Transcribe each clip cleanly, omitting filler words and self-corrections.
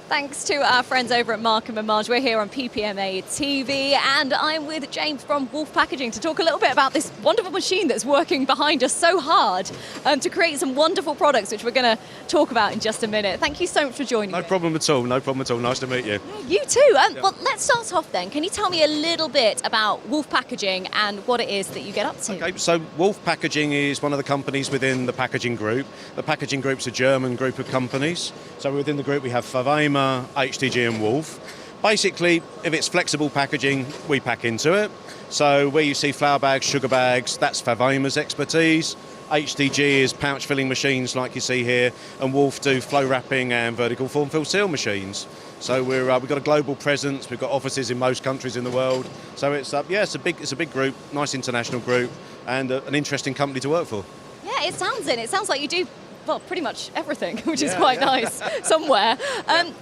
Thanks to our friends over at Markham & Marge. We're here on PPMA TV, and I'm with James from Wolf Packaging to talk a little bit about this wonderful machine that's working behind us so hard to create some wonderful products, which we're going to talk about in just a minute. Thank you so much for joining me. No problem at all, no problem at all. Nice to meet you. You too. Well, let's start off then. Can you tell me a little bit about Wolf Packaging and what it is that you get up to? Okay, so Wolf Packaging is one of the companies within the packaging group. The packaging group's a German group of companies. So within the group we have FAWEMA, HDG and WOLF. Basically, if it's flexible packaging, we pack into it. So where you see flour bags, sugar bags, that's FAWEMA's expertise. HDG is pouch filling machines like you see here, and WOLF do flow wrapping and vertical form fill seal machines. So we've got a global presence. We've got offices in most countries in the world. So it's a big group, nice international group, and an interesting company to work for. Yeah, it sounds it. It sounds like you do, well, pretty much everything, which is quite nice somewhere.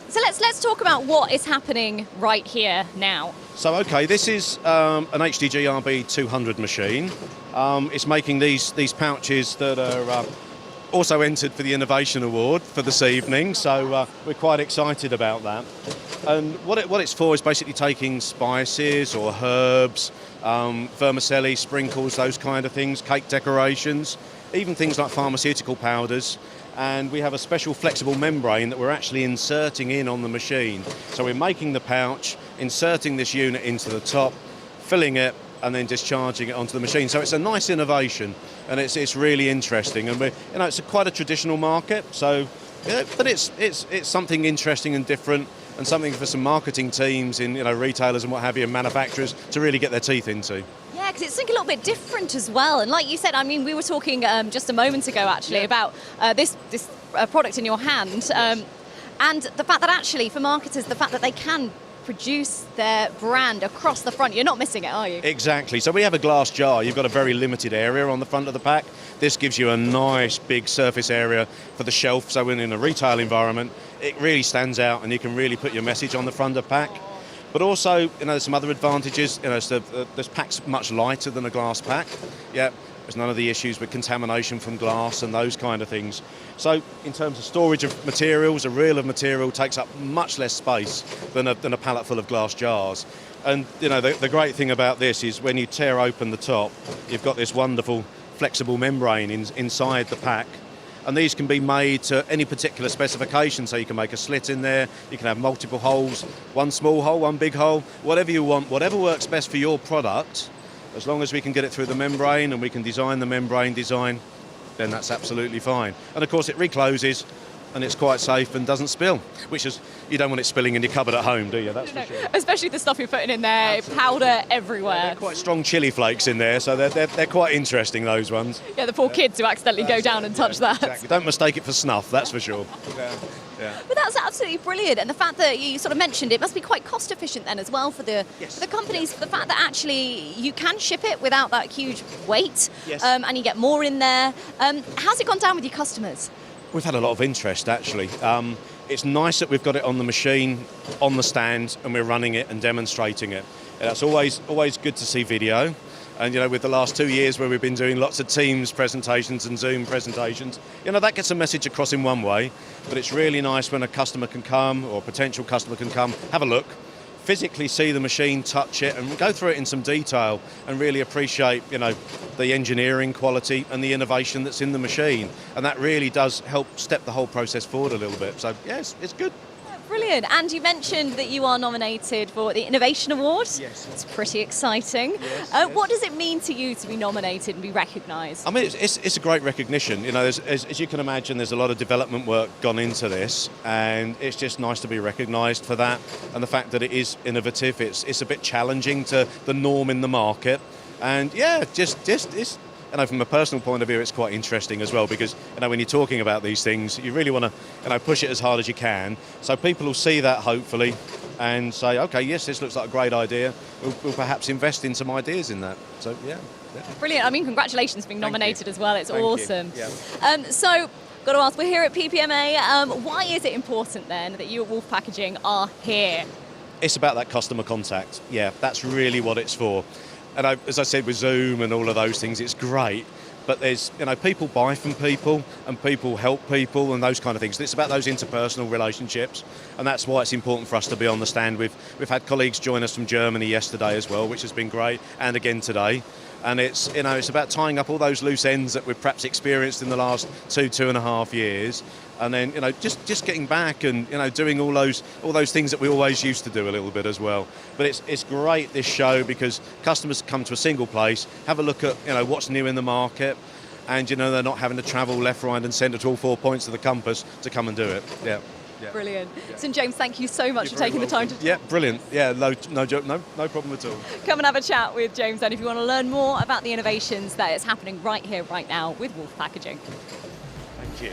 So let's talk about what is happening right here now. So okay, this is an HDG RB200 machine. It's making these pouches that are also entered for the Innovation Award for this evening, so we're quite excited about that. And what it's for is basically taking spices or herbs, vermicelli, sprinkles, those kind of things, cake decorations, even things like pharmaceutical powders. And we have a special flexible membrane that we're actually inserting in on the machine. So we're making the pouch, inserting this unit into the top, filling it, and then discharging it onto the machine. So it's a nice innovation, and it's really interesting. And it's quite a traditional market. So, but it's something interesting and different, and something for some marketing teams in retailers and what have you, and manufacturers to really get their teeth into. Yeah, because it's something a little bit different as well. And like you said, I mean, we were talking just a moment ago actually about this product in your hand, and the fact that actually for marketers, the fact that they can produce their brand across the front. You're not missing it, are you? Exactly. So we have a glass jar. You've got a very limited area on the front of the pack. This gives you a nice big surface area for the shelf. So in a retail environment, it really stands out, and you can really put your message on the front of the pack. But also, there's some other advantages. This pack's much lighter than a glass pack. Yeah. There's none of the issues with contamination from glass and those kind of things. So in terms of storage of materials, a reel of material takes up much less space than a pallet full of glass jars. And the great thing about this is when you tear open the top, you've got this wonderful flexible membrane inside the pack. And these can be made to any particular specification, so you can make a slit in there, you can have multiple holes, one small hole, one big hole, whatever you want, whatever works best for your product. As long as we can get it through the membrane and we can design the membrane design, then that's absolutely fine. And of course it recloses and it's quite safe and doesn't spill, which is, you don't want it spilling in your cupboard at home, do you? That's for sure. Especially the stuff you're putting in there, absolutely. Powder everywhere. Yeah, they're quite strong chili flakes in there, so they're quite interesting, those ones. Yeah, the poor kids who accidentally go down and touch that. Exactly. Don't mistake it for snuff, that's for sure. Yeah. But that's absolutely brilliant, and the fact that you sort of mentioned it must be quite cost efficient then as well for the companies. The fact that actually you can ship it without that huge weight, and you get more in there. How's it gone down with your customers? We've had a lot of interest actually. It's nice that we've got it on the machine, on the stand, and we're running it and demonstrating it. It's always good to see video. And with the last 2 years where we've been doing lots of Teams presentations and Zoom presentations, that gets a message across in one way. But it's really nice when a customer can come, or a potential customer can come, have a look, physically see the machine, touch it, and go through it in some detail and really appreciate, the engineering quality and the innovation that's in the machine. And that really does help step the whole process forward a little bit. So yes, it's good. Brilliant. And you mentioned that you are nominated for the Innovation Award. Yes. It's pretty exciting. Yes. What does it mean to you to be nominated and be recognised? I mean, it's a great recognition. As you can imagine, there's a lot of development work gone into this, and it's just nice to be recognised for that. And the fact that it is innovative, it's a bit challenging to the norm in the market. And yeah, it's. From a personal point of view, it's quite interesting as well, because when you're talking about these things, you really want to push it as hard as you can. So people will see that hopefully and say, okay, yes, this looks like a great idea. We'll perhaps invest in some ideas in that. So yeah. Brilliant. I mean, congratulations for being nominated as well. It's awesome. Yeah. So, got to ask, we're here at PPMA. Why is it important then that you at Wolf Packaging are here? It's about that customer contact. Yeah, that's really what it's for. And as I said, with Zoom and all of those things, it's great. but there's, people buy from people and people help people and those kind of things. It's about those interpersonal relationships, and that's why it's important for us to be on the stand. We've had colleagues join us from Germany yesterday as well, which has been great, and again today. And it's about tying up all those loose ends that we've perhaps experienced in the last 2.5 years, and then just getting back and doing all those things that we always used to do a little bit as well. But it's great, this show, because customers come to a single place, have a look at what's new in the market, and they're not having to travel left, right, and centre to all 4 points of the compass to come and do it. Yeah. Yeah. Brilliant. St James, thank you so much for taking the time to talk. Yeah, brilliant. Yeah, no joke, no problem at all. Come and have a chat with James then if you want to learn more about the innovations that is happening right here, right now with Wolf Packaging. Thank you.